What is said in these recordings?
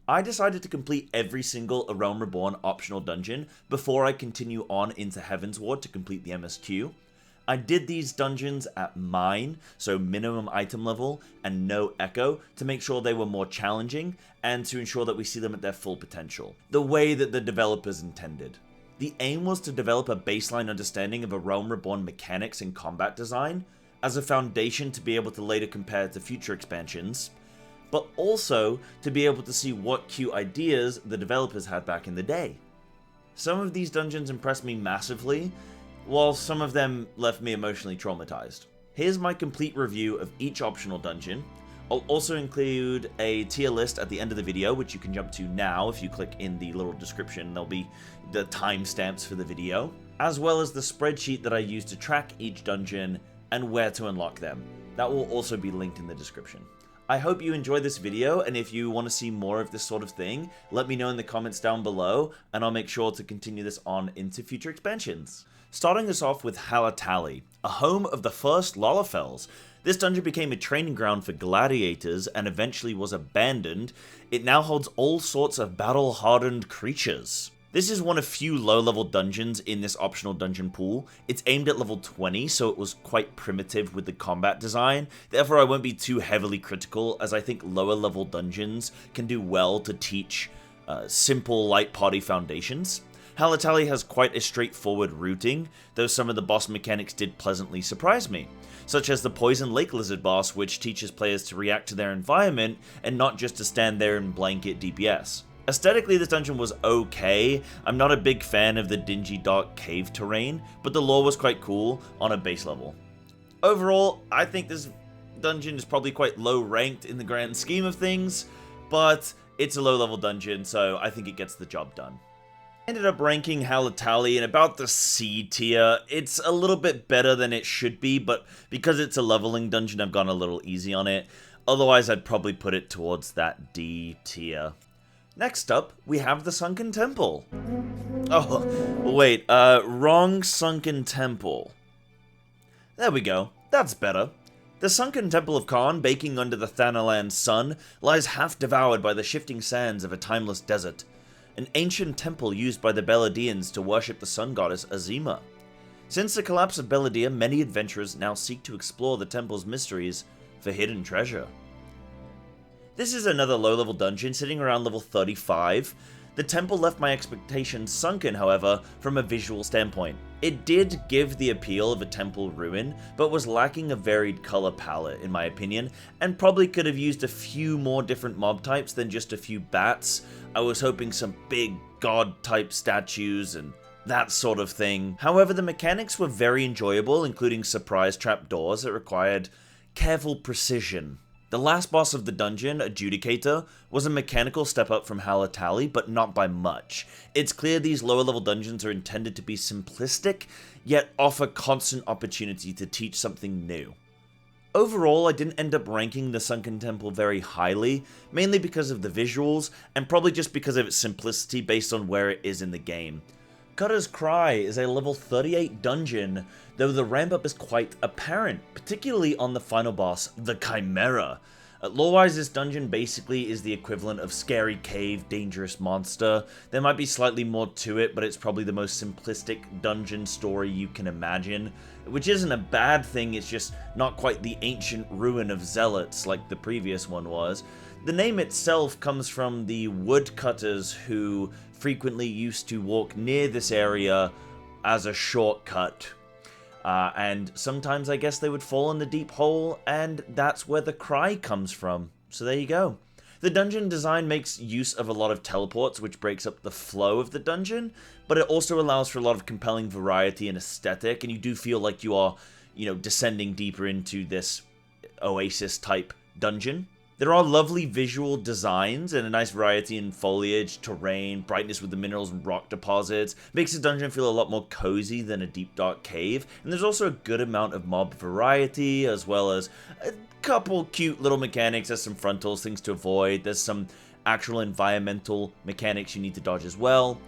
I decided to complete every single A Realm Reborn optional dungeon before I continue on into Heavensward to complete the MSQ. I did these dungeons at mine, so minimum item level and no echo, to make sure they were more challenging and to ensure that we see them at their full potential, the way that the developers intended. The aim was to develop a baseline understanding of A Realm Reborn mechanics and combat design as a foundation to be able to later compare to future expansions, but also to be able to see what cute ideas the developers had back in the day. Some of these dungeons impressed me massively, while some of them left me emotionally traumatized. Here's my complete review of each optional dungeon. I'll also include a tier list at the end of the video, which you can jump to now if you click in the little description. There'll be the timestamps for the video, as well as the spreadsheet that I use to track each dungeon and where to unlock them. That will also be linked in the description. I hope you enjoyed this video, and if you want to see more of this sort of thing, let me know in the comments down below, and I'll make sure to continue this on into future expansions. Starting us off with Halatali, a home of the first Lalafels. This dungeon became a training ground for gladiators and eventually was abandoned. It now holds all sorts of battle-hardened creatures. This is one of few low-level dungeons in this optional dungeon pool. It's aimed at level 20, so it was quite primitive with the combat design. Therefore, I won't be too heavily critical, as I think lower-level dungeons can do well to teach simple light party foundations. Halatali has quite a straightforward routing, though some of the boss mechanics did pleasantly surprise me, such as the Poison Lake Lizard boss, which teaches players to react to their environment and not just to stand there and blanket DPS. Aesthetically, this dungeon was okay. I'm not a big fan of the dingy dark cave terrain, but the lore was quite cool on a base level. Overall, I think this dungeon is probably quite low ranked in the grand scheme of things, but it's a low level dungeon, so I think it gets the job done. Ended up ranking Halatali in about the C tier. It's a little bit better than it should be, but because it's a leveling dungeon, I've gone a little easy on it. Otherwise, I'd probably put it towards that D tier. Next up, we have the Sunken Temple. Oh, wait, wrong Sunken Temple. There we go, that's better. The Sunken Temple of Qarn, baking under the Thanalan sun, lies half devoured by the shifting sands of a timeless desert. An ancient temple used by the Beladians to worship the sun goddess Azima. Since the collapse of Belladia, many adventurers now seek to explore the temple's mysteries for hidden treasure. This is another low-level dungeon sitting around level 35. The temple left my expectations sunken, however, from a visual standpoint. It did give the appeal of a temple ruin, but was lacking a varied color palette, in my opinion, and probably could have used a few more different mob types than just a few bats. I was hoping some big god-type statues and that sort of thing. However, the mechanics were very enjoyable, including surprise trapdoors that required careful precision. The last boss of the dungeon, Adjudicator, was a mechanical step up from Halatali, but not by much. It's clear these lower level dungeons are intended to be simplistic, yet offer constant opportunity to teach something new. Overall, I didn't end up ranking the Sunken Temple very highly, mainly because of the visuals, and probably just because of its simplicity based on where it is in the game. Cutter's Cry is a level 38 dungeon, though the ramp up is quite apparent, particularly on the final boss, the Chimera. Lore-wise, this dungeon basically is the equivalent of Scary Cave, Dangerous Monster. There might be slightly more to it, but it's probably the most simplistic dungeon story you can imagine, which isn't a bad thing, it's just not quite the ancient ruin of zealots like the previous one was. The name itself comes from the woodcutters who frequently used to walk near this area as a shortcut. And sometimes I guess they would fall in the deep hole, and that's where the cry comes from. So there you go. The dungeon design makes use of a lot of teleports, which breaks up the flow of the dungeon, but it also allows for a lot of compelling variety and aesthetic, and you do feel like you are, descending deeper into this oasis-type dungeon. There are lovely visual designs and a nice variety in foliage, terrain, brightness with the minerals and rock deposits. Makes the dungeon feel a lot more cozy than a deep dark cave. And there's also a good amount of mob variety, as well as a couple cute little mechanics. There's some frontals, things to avoid. There's some actual environmental mechanics you need to dodge as well.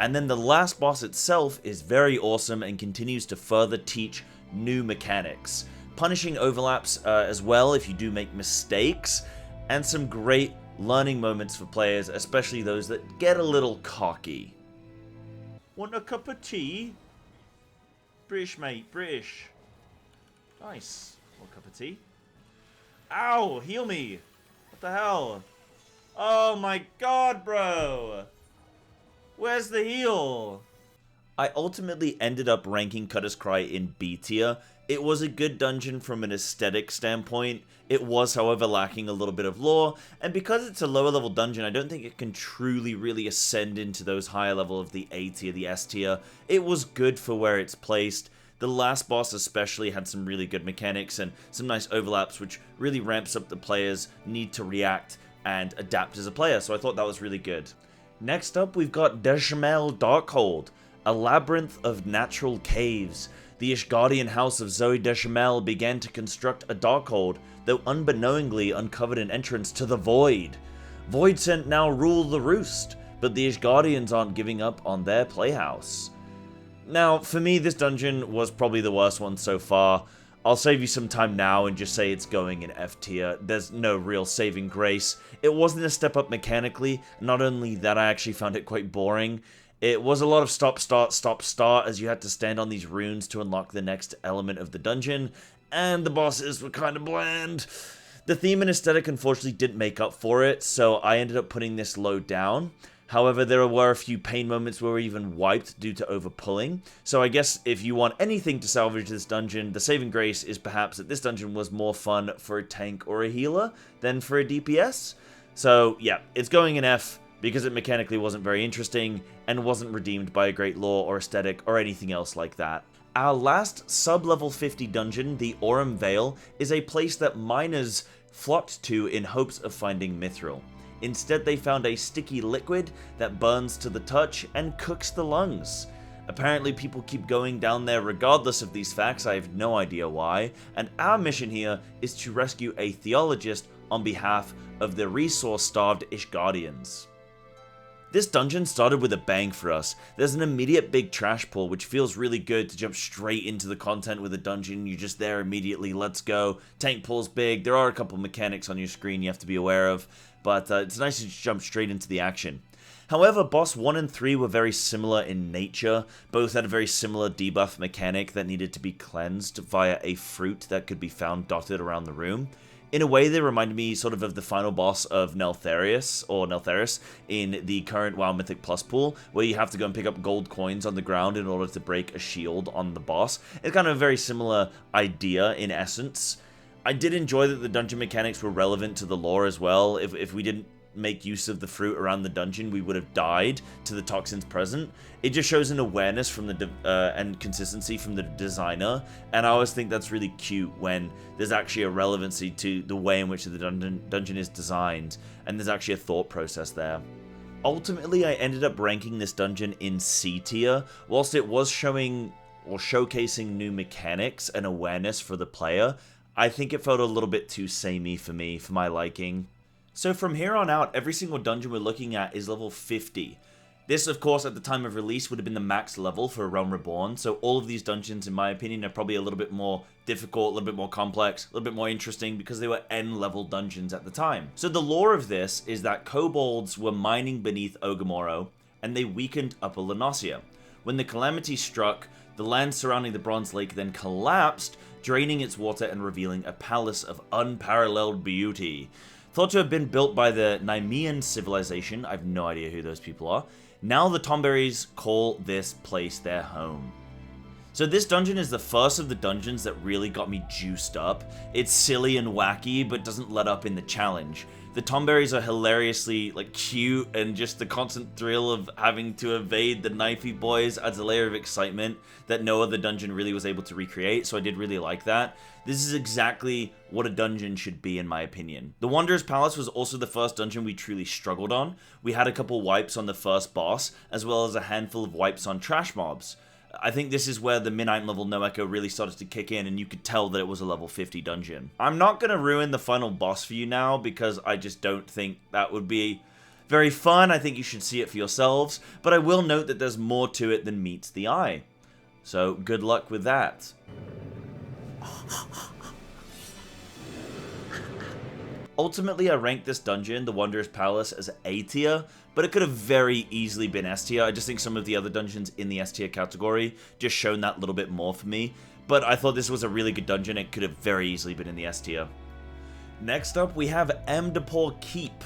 And then the last boss itself is very awesome and continues to further teach new mechanics. Punishing overlaps as well if you do make mistakes, and some great learning moments for players, especially those that get a little cocky. Want a cup of tea? British, mate, British. Nice. One cup of tea. Ow! Heal me! What the hell? Oh my god, bro! Where's the heal? I ultimately ended up ranking Cutter's Cry in B tier. It was a good dungeon from an aesthetic standpoint. It was, however, lacking a little bit of lore, and because it's a lower level dungeon, I don't think it can truly really ascend into those higher level of the A tier, the S tier. It was good for where it's placed. The last boss especially had some really good mechanics and some nice overlaps, which really ramps up the player's need to react and adapt as a player, so I thought that was really good. Next up, we've got Dzemael Darkhold, a labyrinth of natural caves. The Ishgardian house of Zoe Dzemael began to construct a Darkhold, though unbeknowingly uncovered an entrance to the Void. Voidsent now rule the roost, but the Ishgardians aren't giving up on their playhouse. Now, for me, this dungeon was probably the worst one so far. I'll save you some time now and just say it's going in F tier. There's no real saving grace. It wasn't a step up mechanically. Not only that, I actually found it quite boring. It was a lot of stop, start, as you had to stand on these runes to unlock the next element of the dungeon, and the bosses were kind of bland. The theme and aesthetic unfortunately didn't make up for it, so I ended up putting this low down. However, there were a few pain moments where we were even wiped due to overpulling, so I guess if you want anything to salvage this dungeon, the saving grace is perhaps that this dungeon was more fun for a tank or a healer than for a DPS. So yeah, it's going in F, because it mechanically wasn't very interesting, and wasn't redeemed by a great lore or aesthetic or anything else like that. Our last sub-level 50 dungeon, the Aurum Vale, is a place that miners flocked to in hopes of finding mithril. Instead, they found a sticky liquid that burns to the touch and cooks the lungs. Apparently, people keep going down there regardless of these facts, I have no idea why, and our mission here is to rescue a theologist on behalf of the resource-starved Ishgardians. This dungeon started with a bang for us. There's an immediate big trash pull, which feels really good to jump straight into the content with a dungeon. You're just there immediately, let's go. Tank pull's big, there are a couple mechanics on your screen you have to be aware of, but it's nice to just jump straight into the action. However, boss 1 and 3 were very similar in nature. Both had a very similar debuff mechanic that needed to be cleansed via a fruit that could be found dotted around the room. In a way, they reminded me sort of the final boss of Neltharis in the current WoW Mythic Plus pool, where you have to go and pick up gold coins on the ground in order to break a shield on the boss. It's kind of a very similar idea in essence. I did enjoy that the dungeon mechanics were relevant to the lore as well. If we didn't make use of the fruit around the dungeon, we would have died to the toxins present. It just shows an awareness from the and consistency from the designer, and I always think that's really cute when there's actually a relevancy to the way in which the dungeon is designed, and there's actually a thought process there. Ultimately, I ended up ranking this dungeon in C tier. Whilst it was showing or showcasing new mechanics and awareness for the player, I think it felt a little bit too samey for me, for my liking. So from here on out, every single dungeon we're looking at is level 50. This, of course, at the time of release would have been the max level for Realm Reborn, so all of these dungeons, in my opinion, are probably a little bit more difficult, a little bit more complex, a little bit more interesting, because they were N-level dungeons at the time. So the lore of this is that kobolds were mining beneath Ogamoro, and they weakened Upper Lenosia. When the calamity struck, the land surrounding the Bronze Lake then collapsed, draining its water and revealing a palace of unparalleled beauty. Thought to have been built by the Nemean civilization, I have no idea who those people are. Now the Tomberries call this place their home. So this dungeon is the first of the dungeons that really got me juiced up. It's silly and wacky, but doesn't let up in the challenge. The Tomberries are hilariously cute, and just the constant thrill of having to evade the knifey boys adds a layer of excitement that no other dungeon really was able to recreate, so I did really like that. This is exactly what a dungeon should be, in my opinion. The Wanderer's Palace was also the first dungeon we truly struggled on. We had a couple wipes on the first boss, as well as a handful of wipes on trash mobs. I think this is where the mid-9 level No Echo really started to kick in, and you could tell that it was a level 50 dungeon. I'm not going to ruin the final boss for you now, because I just don't think that would be very fun. I think you should see it for yourselves, but I will note that there's more to it than meets the eye. So good luck with that. Ultimately, I ranked this dungeon, the Wondrous Palace, as A tier, but it could have very easily been S tier. I just think some of the other dungeons in the S tier category just shown that little bit more for me. But I thought this was a really good dungeon. It could have very easily been in the S tier. Next up, we have Amdapor Keep,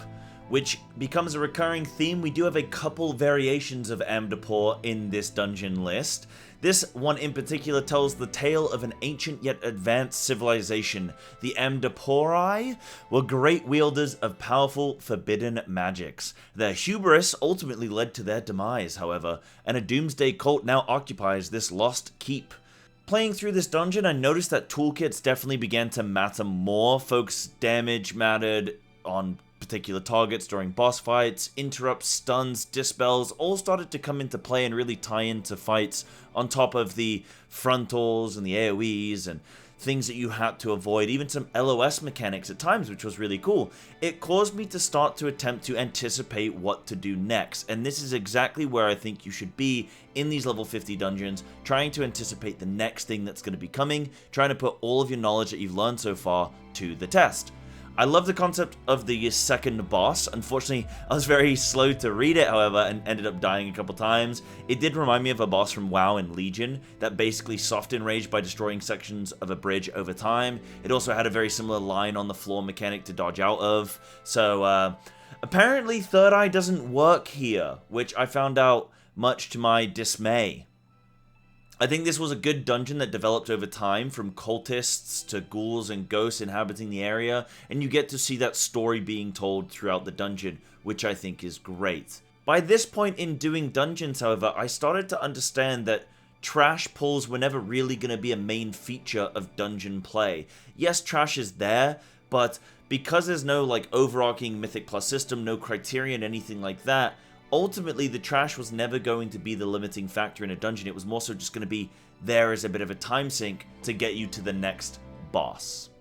which becomes a recurring theme. We do have a couple variations of Amdapor in this dungeon list. This one in particular tells the tale of an ancient yet advanced civilization. The Amdapori were great wielders of powerful, forbidden magics. Their hubris ultimately led to their demise, however, and a doomsday cult now occupies this lost keep. Playing through this dungeon, I noticed that toolkits definitely began to matter more. Folks' damage mattered on particular targets during boss fights, interrupts, stuns, dispels, all started to come into play and really tie into fights on top of the frontals and the AoEs and things that you had to avoid, even some LOS mechanics at times, which was really cool. It caused me to start to attempt to anticipate what to do next, and this is exactly where I think you should be in these level 50 dungeons, trying to anticipate the next thing that's going to be coming, trying to put all of your knowledge that you've learned so far to the test. I love the concept of the second boss. Unfortunately, I was very slow to read it, however, and ended up dying a couple times. It did remind me of a boss from WoW and Legion that basically soft enraged by destroying sections of a bridge over time. It also had a very similar line on the floor mechanic to dodge out of. So, apparently Third Eye doesn't work here, which I found out much to my dismay. I think this was a good dungeon that developed over time, from cultists to ghouls and ghosts inhabiting the area, and you get to see that story being told throughout the dungeon, which I think is great. By this point in doing dungeons, however, I started to understand that trash pulls were never really going to be a main feature of dungeon play. Yes, trash is there, but because there's no overarching Mythic Plus system, no criterion, anything like that, ultimately, the trash was never going to be the limiting factor in a dungeon. It was more so just going to be there as a bit of a time sink to get you to the next boss.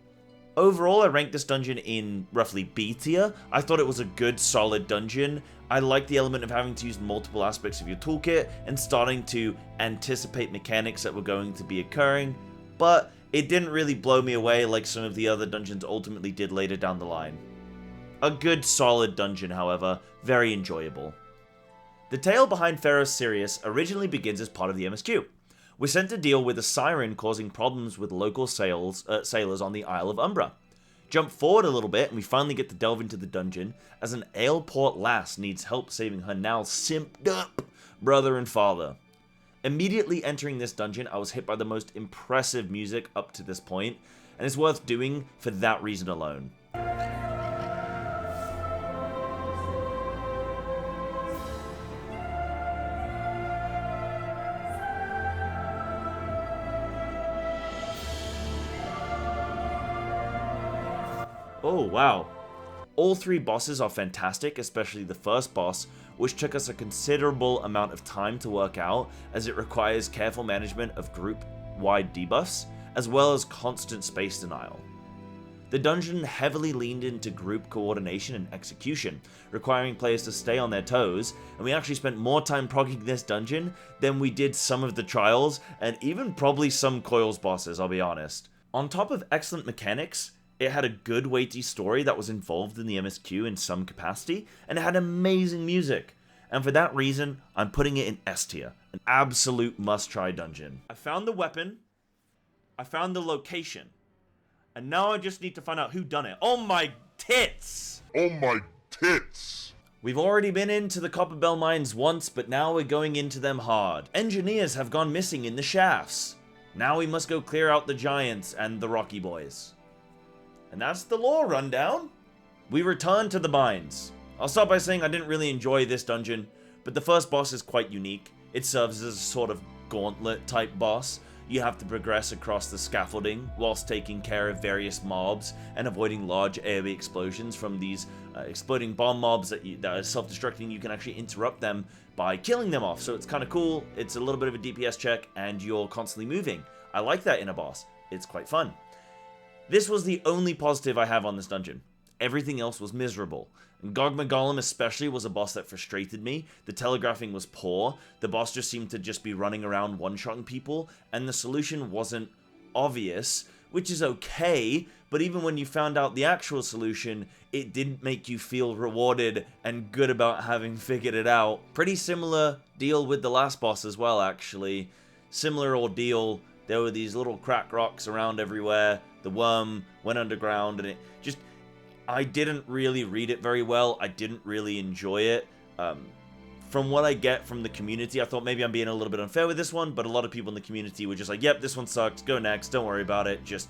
Overall, I ranked this dungeon in roughly B tier. I thought it was a good, solid dungeon. I liked the element of having to use multiple aspects of your toolkit and starting to anticipate mechanics that were going to be occurring, but it didn't really blow me away like some of the other dungeons ultimately did later down the line. A good, solid dungeon, however, very enjoyable. The tale behind Pharos Sirius originally begins as part of the MSQ. We're sent to deal with a siren causing problems with local sailors on the Isle of Umbra. Jump forward a little bit and we finally get to delve into the dungeon as an Aleport lass needs help saving her now simped up brother and father. Immediately entering this dungeon, I was hit by the most impressive music up to this point, and it's worth doing for that reason alone. Oh, wow. All three bosses are fantastic, especially the first boss, which took us a considerable amount of time to work out, as it requires careful management of group-wide debuffs, as well as constant space denial. The dungeon heavily leaned into group coordination and execution, requiring players to stay on their toes, and we actually spent more time progging this dungeon than we did some of the trials, and even probably some Coils bosses, I'll be honest. On top of excellent mechanics, it had a good weighty story that was involved in the MSQ in some capacity, and it had amazing music. And for that reason, I'm putting it in S tier. An absolute must-try dungeon. I found the weapon, I found the location, and now I just need to find out who done it. Oh my tits! Oh my tits! We've already been into the Copperbell mines once, but now we're going into them hard. Engineers have gone missing in the shafts. Now we must go clear out the giants and the Rocky boys. And that's the lore rundown. We return to the mines. I'll start by saying I didn't really enjoy this dungeon, but the first boss is quite unique. It serves as a sort of gauntlet type boss. You have to progress across the scaffolding whilst taking care of various mobs and avoiding large AoE explosions from these exploding bomb mobs that are self-destructing. You can actually interrupt them by killing them off, so it's kind of cool. It's a little bit of a DPS check and you're constantly moving. I like that in a boss. It's quite fun. This was the only positive I have on this dungeon. Everything else was miserable. And Gogma Golem especially was a boss that frustrated me. The telegraphing was poor, the boss just seemed to just be running around one-shotting people, and the solution wasn't obvious, which is okay, but even when you found out the actual solution, it didn't make you feel rewarded and good about having figured it out. Pretty similar deal with the last boss as well, actually. Similar ordeal. There were these little crack rocks around everywhere. The worm went underground, and it just... I didn't really read it very well. I didn't really enjoy it. From what I get from the community, I thought maybe I'm being a little bit unfair with this one, but a lot of people in the community were just like, yep, this one sucks, go next, don't worry about it, just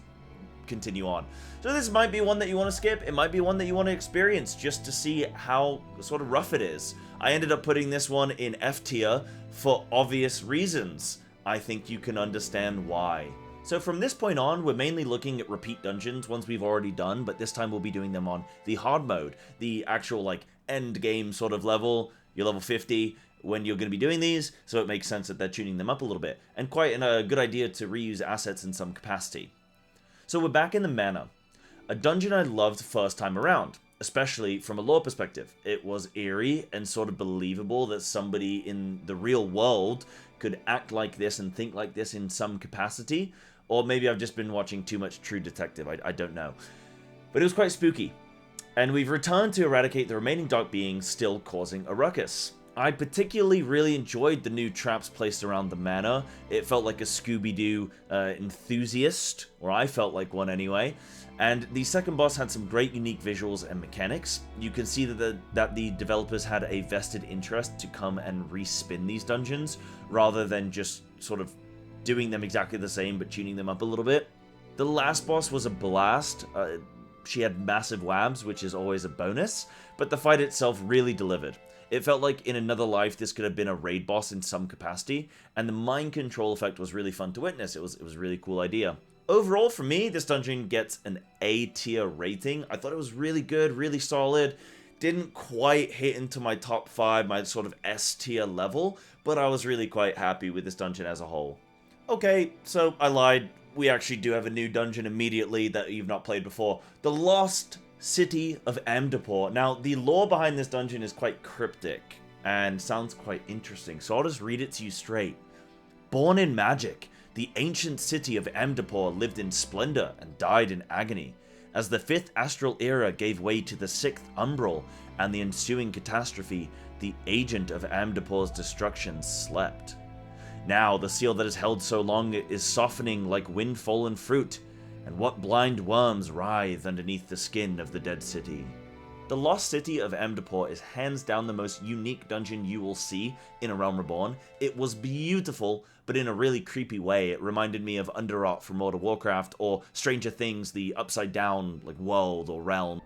continue on. So this might be one that you want to skip, it might be one that you want to experience, just to see how sort of rough it is. I ended up putting this one in F tier for obvious reasons. I think you can understand why. So from this point on, we're mainly looking at repeat dungeons, ones we've already done, but this time we'll be doing them on the hard mode, the actual, like, end game sort of level. You're level 50 when you're going to be doing these, so it makes sense that they're tuning them up a little bit. And quite a good idea to reuse assets in some capacity. So we're back in the Manor. A dungeon I loved first time around, especially from a lore perspective. It was eerie and sort of believable that somebody in the real world could act like this and think like this in some capacity. Or maybe I've just been watching too much True Detective, I don't know. But it was quite spooky. And we've returned to eradicate the remaining dark beings still causing a ruckus. I particularly really enjoyed the new traps placed around the manor. It felt like a Scooby-Doo enthusiast, or I felt like one anyway. And the second boss had some great unique visuals and mechanics. You can see that the developers had a vested interest to come and respin these dungeons, rather than just sort of doing them exactly the same but tuning them up a little bit. The last boss was a blast. She had massive wabs, which is always a bonus, but the fight itself really delivered. It felt like in another life this could have been a raid boss in some capacity, and the mind control effect was really fun to witness. It was a really cool idea. Overall, for me, this dungeon gets an A tier rating. I thought it was really good, really solid. Didn't quite hit into my top 5, my sort of S tier level, but I was really quite happy with this dungeon as a whole. Okay, so I lied. We actually do have a new dungeon immediately that you've not played before. The Lost City of Amdapor. Now, the lore behind this dungeon is quite cryptic and sounds quite interesting, so I'll just read it to you straight. Born in magic, the ancient city of Amdapor lived in splendor and died in agony. As the 5th astral era gave way to the 6th umbral and the ensuing catastrophe, the agent of Amdapor's destruction slept. Now, the seal that has held so long is softening like wind-fallen fruit, and what blind worms writhe underneath the skin of the dead city. The Lost City of Amdapor is hands down the most unique dungeon you will see in A Realm Reborn. It was beautiful, but in a really creepy way. It reminded me of Underrot from World of Warcraft, or Stranger Things, the upside-down like world or realm.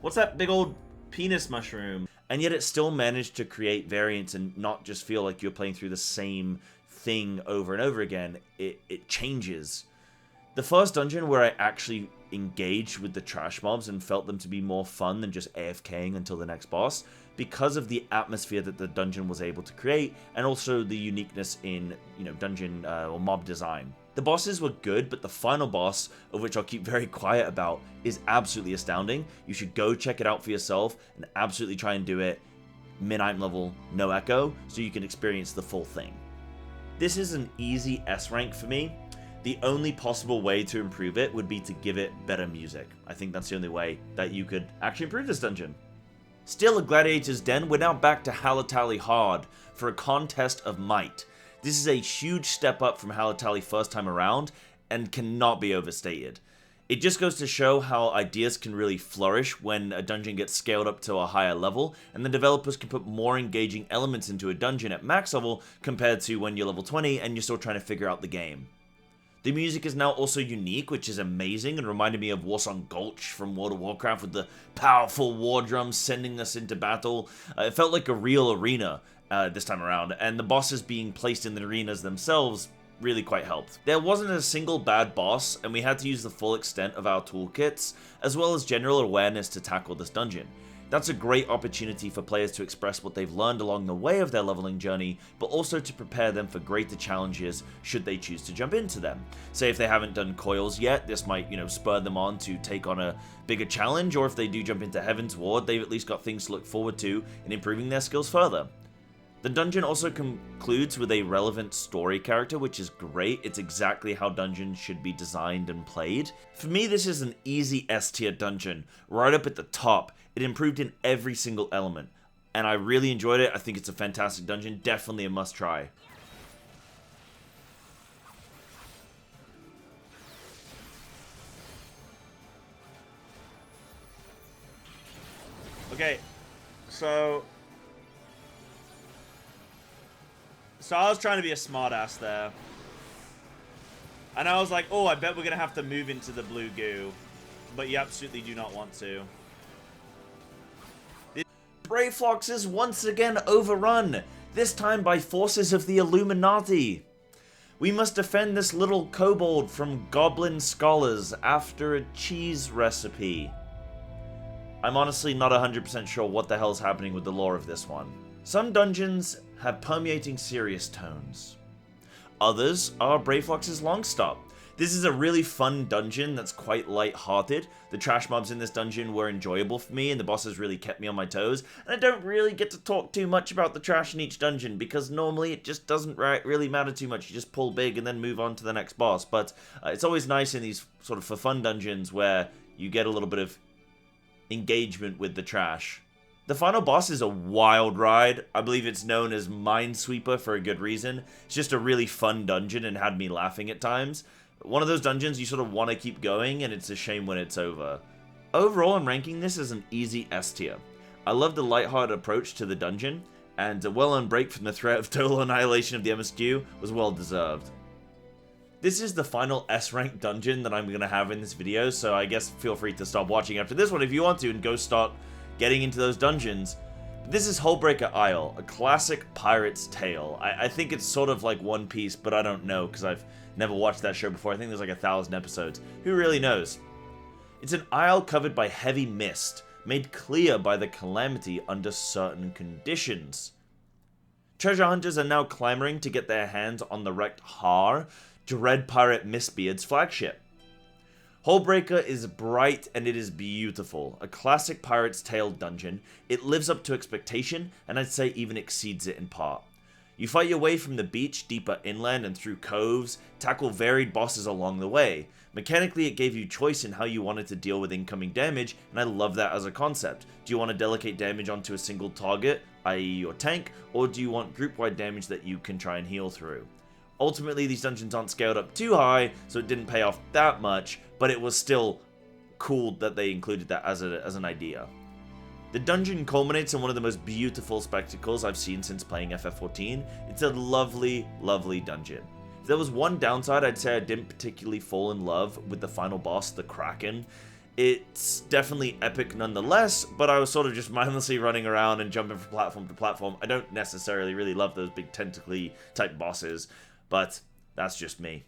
What's that big old penis mushroom? And yet it still managed to create variance and not just feel like you're playing through the same thing over and over again. It changes. The first dungeon where I actually engaged with the trash mobs and felt them to be more fun than just AFKing until the next boss, because of the atmosphere that the dungeon was able to create, and also the uniqueness in, dungeon or mob design. The bosses were good, but the final boss, of which I'll keep very quiet about, is absolutely astounding. You should go check it out for yourself and absolutely try and do it mid-item level, no echo, so you can experience the full thing. This is an easy S rank for me. The only possible way to improve it would be to give it better music. I think that's the only way that you could actually improve this dungeon. Still a Gladiator's Den, we're now back to Halatali Hard for a contest of might. This is a huge step up from Halatali first time around and cannot be overstated. It just goes to show how ideas can really flourish when a dungeon gets scaled up to a higher level, and the developers can put more engaging elements into a dungeon at max level compared to when you're level 20 and you're still trying to figure out the game. The music is now also unique, which is amazing, and reminded me of Warsong Gulch from World of Warcraft with the powerful war drums sending us into battle. It felt like a real arena this time around, and the bosses being placed in the arenas themselves really quite helped. There wasn't a single bad boss, and we had to use the full extent of our toolkits, as well as general awareness to tackle this dungeon. That's a great opportunity for players to express what they've learned along the way of their leveling journey, but also to prepare them for greater challenges should they choose to jump into them. Say if they haven't done coils yet, this might, spur them on to take on a bigger challenge, or if they do jump into Heavensward, they've at least got things to look forward to in improving their skills further. The dungeon also concludes with a relevant story character, which is great. It's exactly how dungeons should be designed and played. For me, this is an easy S tier dungeon, right up at the top. It improved in every single element, and I really enjoyed it. I think it's a fantastic dungeon, definitely a must try. Okay, so I was trying to be a smartass there. And I was like, oh, I bet we're going to have to move into the blue goo. But you absolutely do not want to. Brayflox is once again overrun, this time by forces of the Illuminati. We must defend this little kobold from goblin scholars after a cheese recipe. I'm honestly not 100% sure what the hell's happening with the lore of this one. Some dungeons have permeating serious tones. Others are Brayflox's Longstop. This is a really fun dungeon that's quite light-hearted. The trash mobs in this dungeon were enjoyable for me, and the bosses really kept me on my toes. And I don't really get to talk too much about the trash in each dungeon, because normally it just doesn't really matter too much. You just pull big and then move on to the next boss. But it's always nice in these sort of for fun dungeons where you get a little bit of engagement with the trash. The final boss is a wild ride. I believe it's known as Minesweeper for a good reason. It's just a really fun dungeon and had me laughing at times. One of those dungeons you sort of want to keep going, and it's a shame when it's over. Overall, I'm ranking this as an easy S tier. I love the lighthearted approach to the dungeon, and a well-earned break from the threat of total annihilation of the MSQ was well deserved. This is the final S-rank dungeon that I'm going to have in this video, so I guess feel free to stop watching after this one if you want to and go start getting into those dungeons. But this is Hullbreaker Isle, a classic pirate's tale. I think it's sort of like One Piece, but I don't know because I've never watched that show before. I think there's like 1,000 episodes. Who really knows? It's an isle covered by heavy mist, made clear by the calamity under certain conditions. Treasure hunters are now clamoring to get their hands on the wrecked Har, Dread Pirate Mistbeard's flagship. Hullbreaker is bright and it is beautiful. A classic Pirate's Tale dungeon. It lives up to expectation, and I'd say even exceeds it in part. You fight your way from the beach deeper inland and through coves, tackle varied bosses along the way. Mechanically, it gave you choice in how you wanted to deal with incoming damage, and I love that as a concept. Do you want to delegate damage onto a single target, i.e. your tank, or do you want group-wide damage that you can try and heal through? Ultimately, these dungeons aren't scaled up too high, so it didn't pay off that much, but it was still cool that they included that as an idea. The dungeon culminates in one of the most beautiful spectacles I've seen since playing FF14. It's a lovely, lovely dungeon. If there was one downside, I'd say I didn't particularly fall in love with the final boss, the Kraken. It's definitely epic nonetheless, but I was sort of just mindlessly running around and jumping from platform to platform. I don't necessarily really love those big tentacly type bosses, but that's just me.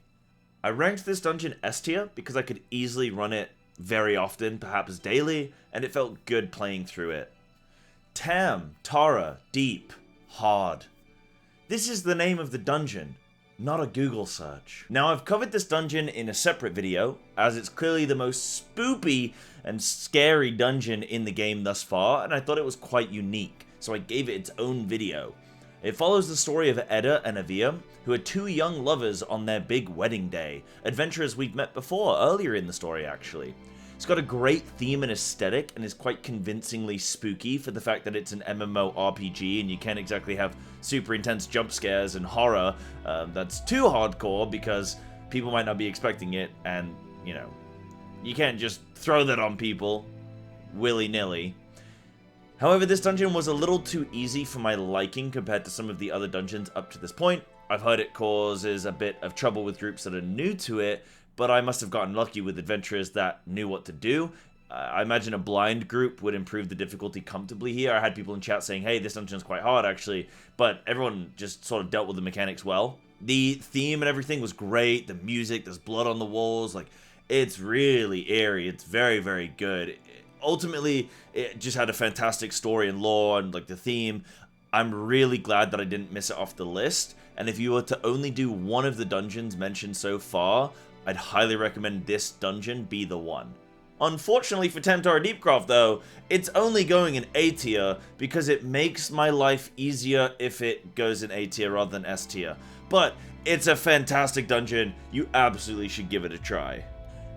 I ranked this dungeon S tier because I could easily run it very often, perhaps daily, and it felt good playing through it. Tamtara, deep, hard. This is the name of the dungeon, not a Google search. Now, I've covered this dungeon in a separate video, as it's clearly the most spoopy and scary dungeon in the game thus far, and I thought it was quite unique, so I gave it its own video. It follows the story of Edda and Avia, who are two young lovers on their big wedding day, adventurers we've met before, earlier in the story actually. It's got a great theme and aesthetic, and is quite convincingly spooky for the fact that it's an MMORPG and you can't exactly have super intense jump scares and horror that's too hardcore because people might not be expecting it, and, you know, you can't just throw that on people willy-nilly. However, this dungeon was a little too easy for my liking compared to some of the other dungeons up to this point. I've heard it causes a bit of trouble with groups that are new to it, but I must have gotten lucky with adventurers that knew what to do. I imagine a blind group would improve the difficulty comfortably here. I had people in chat saying, hey, this dungeon's quite hard actually, but everyone just sort of dealt with the mechanics well. The theme and everything was great, the music, there's blood on the walls, like, it's really eerie, it's very, very good. Ultimately, it just had a fantastic story and lore and like the theme. I'm really glad that I didn't miss it off the list, and if you were to only do one of the dungeons mentioned so far, I'd highly recommend this dungeon be the one. Unfortunately for Tamtara Deepcroft though, it's only going in A tier because it makes my life easier if it goes in A tier rather than S tier. But it's a fantastic dungeon, you absolutely should give it a try.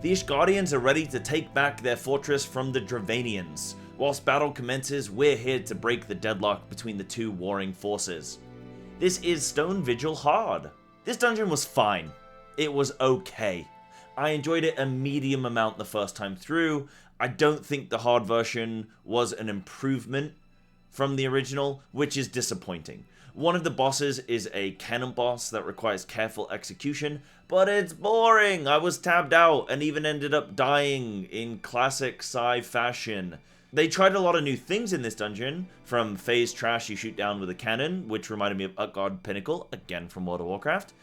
The Ishgardians are ready to take back their fortress from the Dravanians. Whilst battle commences, we're here to break the deadlock between the two warring forces. This is Stone Vigil hard. This dungeon was fine. It was okay. I enjoyed it a medium amount the first time through. I don't think the hard version was an improvement from the original, which is disappointing. One of the bosses is a cannon boss that requires careful execution, but it's boring. I was tabbed out and even ended up dying in classic Psy fashion. They tried a lot of new things in this dungeon, from phase trash you shoot down with a cannon, which reminded me of Utgard Pinnacle, again from World of Warcraft,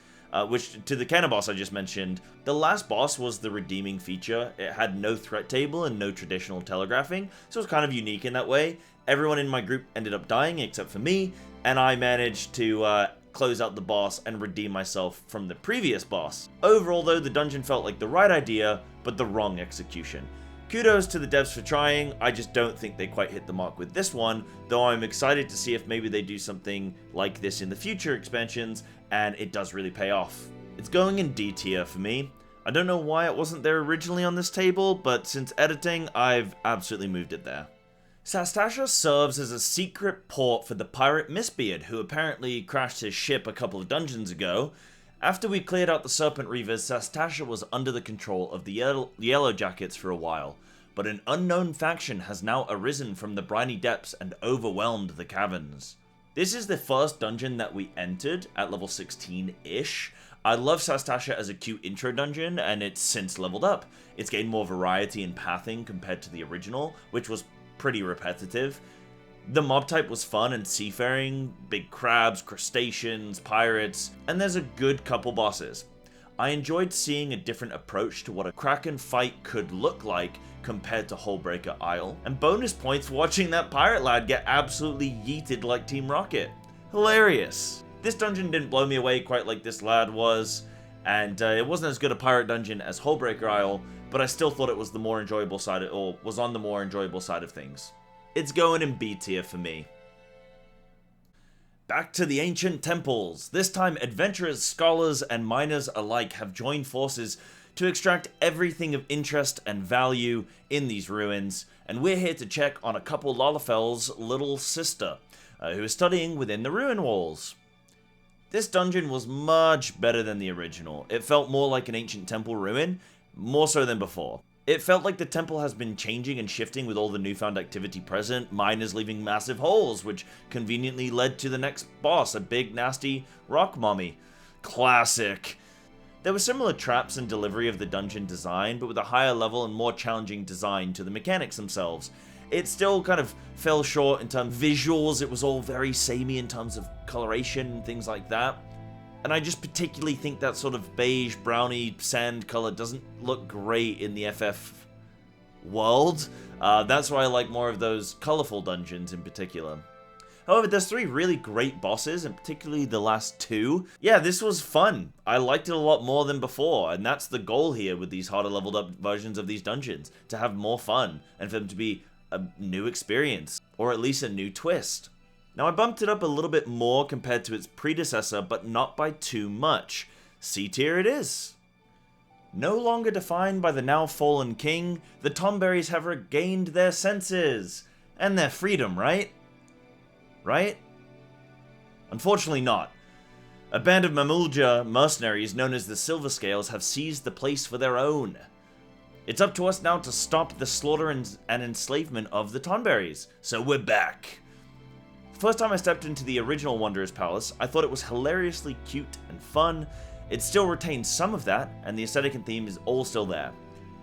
which to the cannon boss I just mentioned. The last boss was the redeeming feature. It had no threat table and no traditional telegraphing, so it was kind of unique in that way. Everyone in my group ended up dying except for me, and I managed to close out the boss and redeem myself from the previous boss. Overall though, the dungeon felt like the right idea, but the wrong execution. Kudos to the devs for trying, I just don't think they quite hit the mark with this one, though I'm excited to see if maybe they do something like this in the future expansions, and it does really pay off. It's going in D tier for me. I don't know why it wasn't there originally on this table, but since editing, I've absolutely moved it there. Sastasha serves as a secret port for the pirate Mistbeard, who apparently crashed his ship a couple of dungeons ago. After we cleared out the Serpent Reavers, Sastasha was under the control of the Yellow Jackets for a while, but an unknown faction has now arisen from the briny depths and overwhelmed the caverns. This is the first dungeon that we entered at level 16-ish. I love Sastasha as a cute intro dungeon, and it's since leveled up. It's gained more variety in pathing compared to the original, which was pretty repetitive. The mob type was fun and seafaring, big crabs, crustaceans, pirates, and there's a good couple bosses. I enjoyed seeing a different approach to what a Kraken fight could look like compared to Hullbreaker Isle, and bonus points for watching that pirate lad get absolutely yeeted like Team Rocket. Hilarious. This dungeon didn't blow me away quite like this lad was, and it wasn't as good a pirate dungeon as Hullbreaker Isle, but I still thought it was the more enjoyable side, or was on the more enjoyable side of things. It's going in B tier for me. Back to the ancient temples. This time, adventurers, scholars, and miners alike have joined forces to extract everything of interest and value in these ruins, and we're here to check on a couple Lalafel's little sister, who is studying within the ruin walls. This dungeon was much better than the original. It felt more like an ancient temple ruin, more so than before. It felt like the temple has been changing and shifting with all the newfound activity present, miners leaving massive holes, which conveniently led to the next boss, a big nasty rock mommy. Classic. There were similar traps and delivery of the dungeon design, but with a higher level and more challenging design to the mechanics themselves. It still kind of fell short in terms of visuals. It was all very samey in terms of coloration and things like that. And I just particularly think that sort of beige, browny, sand color doesn't look great in the FF world. That's why I like more of those colorful dungeons in particular. However, there's 3 really great bosses, and particularly the last 2. Yeah, this was fun. I liked it a lot more than before, and that's the goal here with these harder leveled up versions of these dungeons. To have more fun, and for them to be a new experience, or at least a new twist. Now I bumped it up a little bit more compared to its predecessor, but not by too much. C tier it is. No longer defined by the now fallen king, the Tomberries have regained their senses. And their freedom, right? Right? Unfortunately not. A band of Mamulja mercenaries known as the Silverscales have seized the place for their own. It's up to us now to stop the slaughter and enslavement of the Tomberries, so we're back. First time I stepped into the original Wanderer's Palace, I thought it was hilariously cute and fun. It still retains some of that, and the aesthetic and theme is all still there.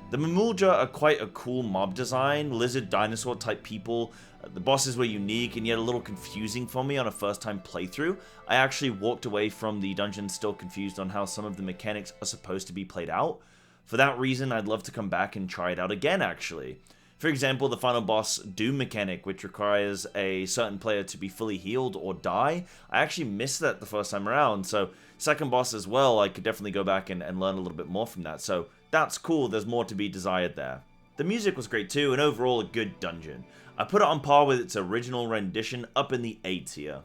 The Mamulja are quite a cool mob design, lizard dinosaur type people. The bosses were unique and yet a little confusing for me on a first time playthrough. I actually walked away from the dungeon still confused on how some of the mechanics are supposed to be played out. For that reason, I'd love to come back and try it out again actually. For example, the final boss, Doom mechanic, which requires a certain player to be fully healed or die. I actually missed that the first time around, so second boss as well, I could definitely go back and learn a little bit more from that. So that's cool, there's more to be desired there. The music was great too, and overall a good dungeon. I put it on par with its original rendition, up in the A tier.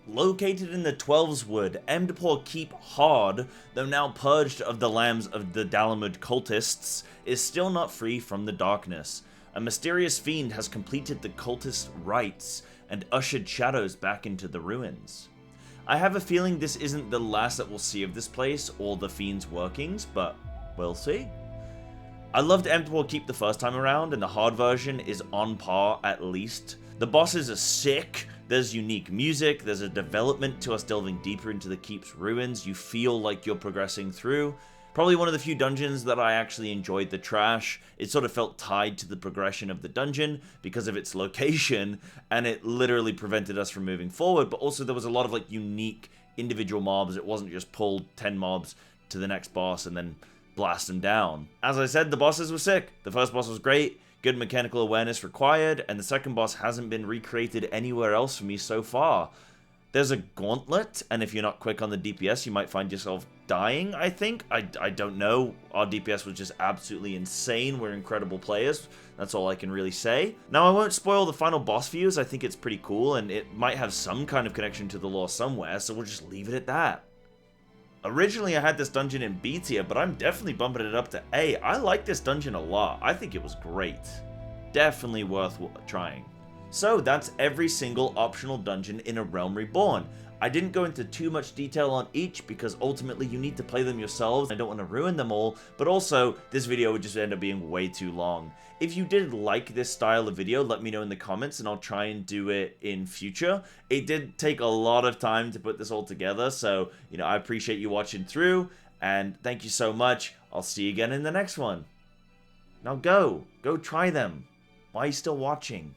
Located in the Twelveswood, Amdapor Keep hard, though now purged of the lambs of the Dalamud cultists, is still not free from the darkness. A mysterious fiend has completed the cultist rites and ushered shadows back into the ruins. I have a feeling this isn't the last that we'll see of this place or the fiend's workings, but we'll see. I loved Amdapor Keep the first time around, and the hard version is on par at least. The bosses are sick, there's unique music, there's a development to us delving deeper into the Keep's ruins, you feel like you're progressing through. Probably one of the few dungeons that I actually enjoyed the trash. It sort of felt tied to the progression of the dungeon because of its location, and it literally prevented us from moving forward, but also there was a lot of like unique individual mobs. It wasn't just pull 10 mobs to the next boss and then blast them down. As I said, the bosses were sick. The first boss was great, good mechanical awareness required, and the second boss hasn't been recreated anywhere else for me so far. There's a gauntlet, and if you're not quick on the DPS, you might find yourself dying, I think. I don't know. Our DPS was just absolutely insane. We're incredible players. That's all I can really say. Now, I won't spoil the final boss for you, as I think it's pretty cool, and it might have some kind of connection to the lore somewhere, so we'll just leave it at that. Originally, I had this dungeon in B tier, but I'm definitely bumping it up to A. I like this dungeon a lot. I think it was great. Definitely worth trying. So that's every single optional dungeon in A Realm Reborn. I didn't go into too much detail on each because ultimately you need to play them yourselves. I don't want to ruin them all, but also this video would just end up being way too long. If you did like this style of video, let me know in the comments and I'll try and do it in future. It did take a lot of time to put this all together, so I appreciate you watching through, and thank you so much. I'll see you again in the next one. Now go try them. Why are you still watching?